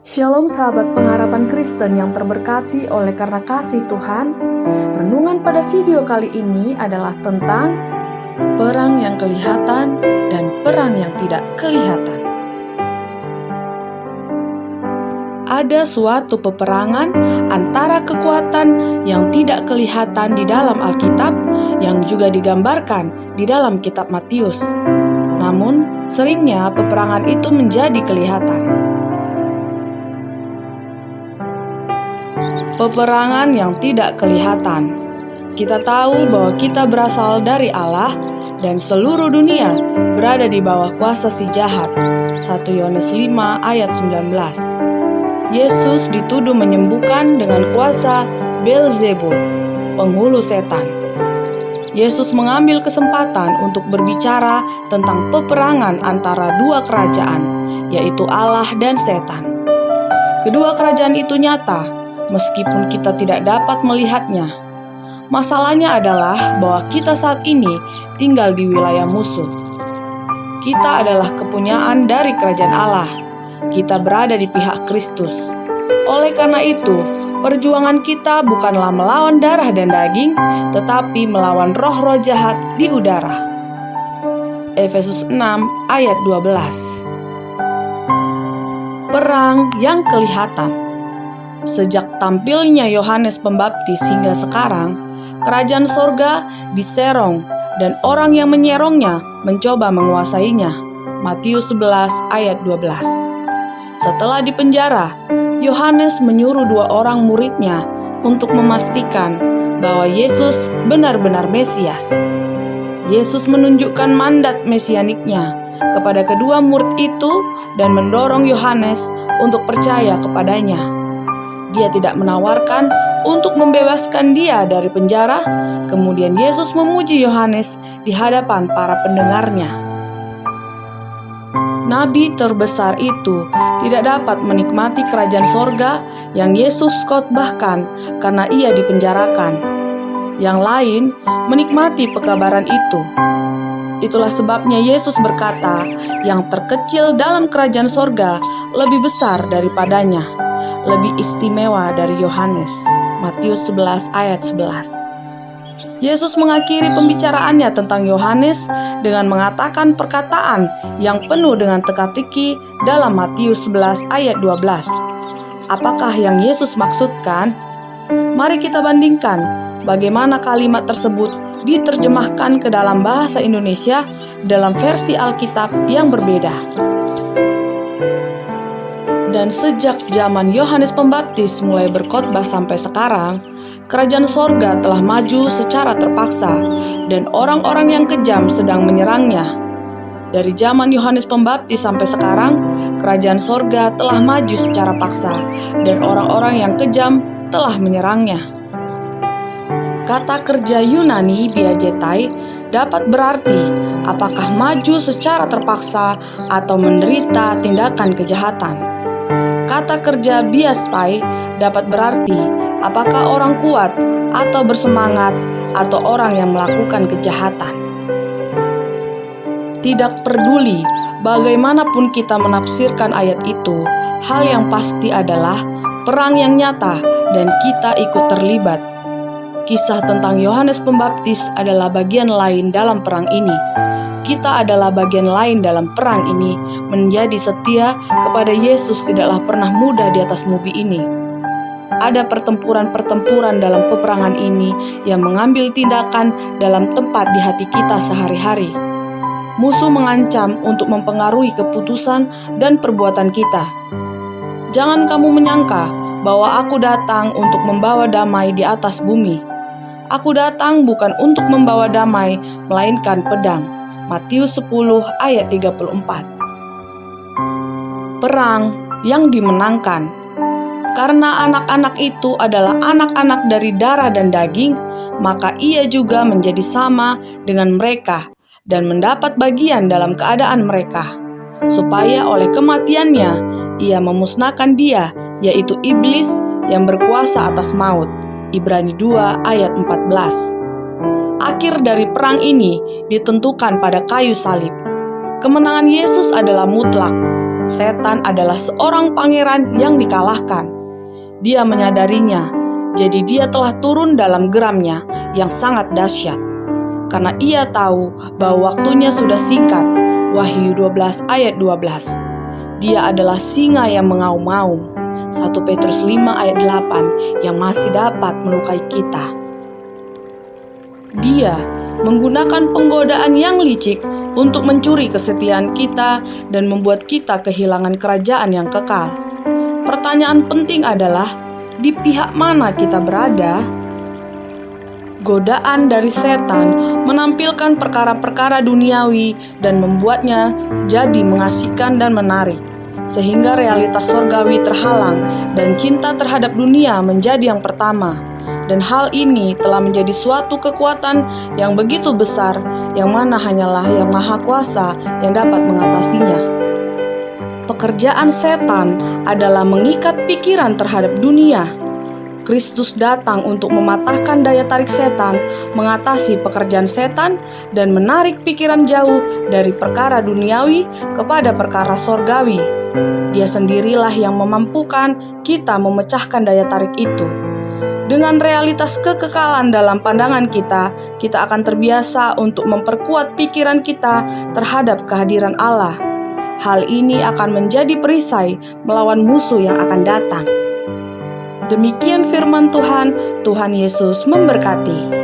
Shalom sahabat pengharapan Kristen yang terberkati oleh karena kasih Tuhan. Renungan pada video kali ini adalah tentang perang yang kelihatan dan perang yang tidak kelihatan. Ada suatu peperangan antara kekuatan yang tidak kelihatan di dalam Alkitab yang juga digambarkan di dalam kitab Matius. Namun, seringnya peperangan itu menjadi kelihatan. Peperangan yang tidak kelihatan. Kita tahu bahwa kita berasal dari Allah dan seluruh dunia berada di bawah kuasa si jahat. 1 Yohanes 5 ayat 19. Yesus dituduh menyembuhkan dengan kuasa Beelzebul, penghulu setan. Yesus mengambil kesempatan untuk berbicara tentang peperangan antara dua kerajaan, yaitu Allah dan setan. Kedua kerajaan itu nyata, meskipun kita tidak dapat melihatnya. Masalahnya adalah bahwa kita saat ini tinggal di wilayah musuh. Kita adalah kepunyaan dari kerajaan Allah. Kita berada di pihak Kristus. Oleh karena itu, perjuangan kita bukanlah melawan darah dan daging, tetapi melawan roh-roh jahat di udara. Efesus 6 ayat 12. Perang yang kelihatan. Sejak tampilnya Yohanes Pembaptis hingga sekarang, kerajaan sorga diserong dan orang yang menyerongnya mencoba menguasainya. Matius 11 ayat 12. Setelah dipenjara, Yohanes menyuruh dua orang muridnya untuk memastikan bahwa Yesus benar-benar Mesias. Yesus menunjukkan mandat mesianiknya kepada kedua murid itu dan mendorong Yohanes untuk percaya kepadanya. Dia tidak menawarkan untuk membebaskan dia dari penjara. Kemudian Yesus memuji Yohanes di hadapan para pendengarnya. Nabi terbesar itu tidak dapat menikmati kerajaan sorga yang Yesus khotbahkan karena ia dipenjarakan. Yang lain menikmati pekabaran itu. Itulah sebabnya Yesus berkata, yang terkecil dalam kerajaan sorga lebih besar daripadanya, lebih istimewa dari Yohanes. Matius 11 ayat 11. Yesus mengakhiri pembicaraannya tentang Yohanes dengan mengatakan perkataan yang penuh dengan teka-teki dalam Matius 11 ayat 12. Apakah yang Yesus maksudkan? Mari kita bandingkan bagaimana kalimat tersebut diterjemahkan ke dalam bahasa Indonesia dalam versi Alkitab yang berbeda. Dan sejak zaman Yohanes Pembaptis mulai berkhotbah sampai sekarang, kerajaan sorga telah maju secara terpaksa dan orang-orang yang kejam sedang menyerangnya. Dari zaman Yohanes Pembaptis sampai sekarang, kerajaan sorga telah maju secara paksa dan orang-orang yang kejam telah menyerangnya. Kata kerja Yunani biajetai dapat berarti apakah maju secara terpaksa atau menderita tindakan kejahatan. Kata kerja biastai dapat berarti apakah orang kuat atau bersemangat atau orang yang melakukan kejahatan. Tidak peduli bagaimanapun kita menafsirkan ayat itu, hal yang pasti adalah perang yang nyata dan kita ikut terlibat. Kisah tentang Yohanes Pembaptis adalah bagian lain dalam perang ini. Kita adalah bagian lain dalam perang ini. Menjadi setia kepada Yesus tidaklah pernah mudah di atas bumi ini. Ada pertempuran-pertempuran dalam peperangan ini yang mengambil tindakan dalam tempat di hati kita sehari-hari. Musuh mengancam untuk mempengaruhi keputusan dan perbuatan kita. Jangan kamu menyangka bahwa aku datang untuk membawa damai di atas bumi. Aku datang bukan untuk membawa damai, melainkan pedang. Matius 10 ayat 34. Perang yang dimenangkan. Karena anak-anak itu adalah anak-anak dari darah dan daging, maka ia juga menjadi sama dengan mereka dan mendapat bagian dalam keadaan mereka, supaya oleh kematiannya ia memusnahkan dia, yaitu iblis yang berkuasa atas maut. Ibrani 2 ayat 14. Akhir dari perang ini ditentukan pada kayu salib. Kemenangan Yesus adalah mutlak. setan adalah seorang pangeran yang dikalahkan. Dia menyadarinya, jadi dia telah turun dalam geramnya yang sangat dahsyat. Karena ia tahu bahwa waktunya sudah singkat. Wahyu 12 ayat 12. Dia adalah singa yang mengaum-ngaum. 1 Petrus 5 ayat 8 yang masih dapat melukai kita. Dia menggunakan penggodaan yang licik untuk mencuri kesetiaan kita dan membuat kita kehilangan kerajaan yang kekal. Pertanyaan penting adalah, di pihak mana kita berada? Godaan dari setan menampilkan perkara-perkara duniawi dan membuatnya jadi mengasihkan dan menarik, sehingga realitas surgawi terhalang dan cinta terhadap dunia menjadi yang pertama. Dan hal ini telah menjadi suatu kekuatan yang begitu besar, yang mana hanyalah Yang Maha Kuasa yang dapat mengatasinya. Pekerjaan setan adalah mengikat pikiran terhadap dunia. Kristus datang untuk mematahkan daya tarik setan, mengatasi pekerjaan setan, dan menarik pikiran jauh dari perkara duniawi kepada perkara sorgawi. Dia sendirilah yang memampukan kita memecahkan daya tarik itu. Dengan realitas kekekalan dalam pandangan kita akan terbiasa untuk memperkuat pikiran kita terhadap kehadiran Allah. Hal ini akan menjadi perisai melawan musuh yang akan datang. Demikian firman Tuhan, Tuhan Yesus memberkati.